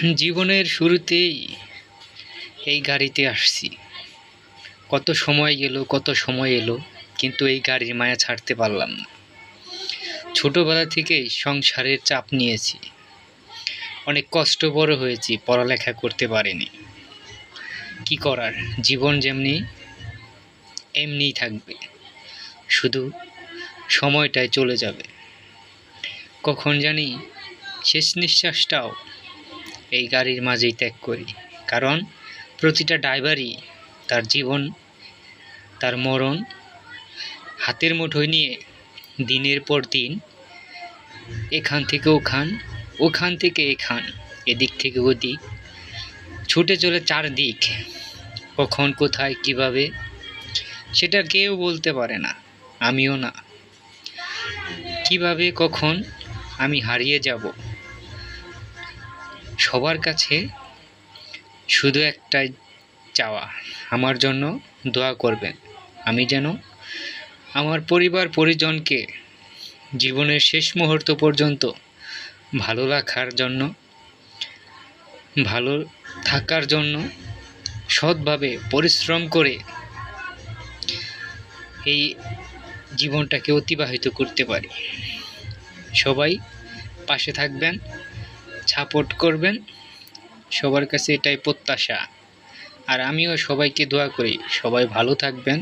জীবনের শুরুতেই এই গাড়িতে আসছি। কত সময় গেল, কত সময় এলো, কিন্তু এই গাড়ির মায়া ছাড়তে পারলাম না। ছোটবেলা থেকেই সংসারের চাপ নিয়েছি, অনেক কষ্ট বড় হয়েছি, পড়ালেখা করতে পারিনি। কি করার, জীবন যেমনি এমনিই থাকবে, শুধু সময়টাই চলে যাবে। কখন জানি শেষ নিঃশ্বাসটাও এই গাড়ির মাঝেই ত্যাগ করি, কারণ প্রতিটা ড্রাইভারই তার জীবন, তার মরণ হাতের মুঠোয় নিয়ে দিনের পর দিন এখান থেকে ওখান, ওখান থেকে এখান, এদিক থেকে ওদিক ছুটে চলে চারদিক। কখন কোথায় কিভাবে সেটা কেউ বলতে পারে না, আমিও না। কিভাবে কখন আমি হারিয়ে যাব। সবার কাছে শুধু একটাই চাওয়া, আমার জন্য দোয়া করবেন। আমি যেন আমার পরিবার পরিজনকে জীবনের শেষ মুহূর্ত পর্যন্ত ভালো রাখার জন্য, ভালো থাকার জন্য সৎভাবে পরিশ্রম করে এই জীবনটাকে অতিবাহিত করতে পারি। সবাই পাশে থাকবেন, সাপোর্ট করবেন, সবার কাছে এটাই প্রত্যাশা। আর আমিও সবাইকে দোয়া করি সবাই ভালো থাকবেন।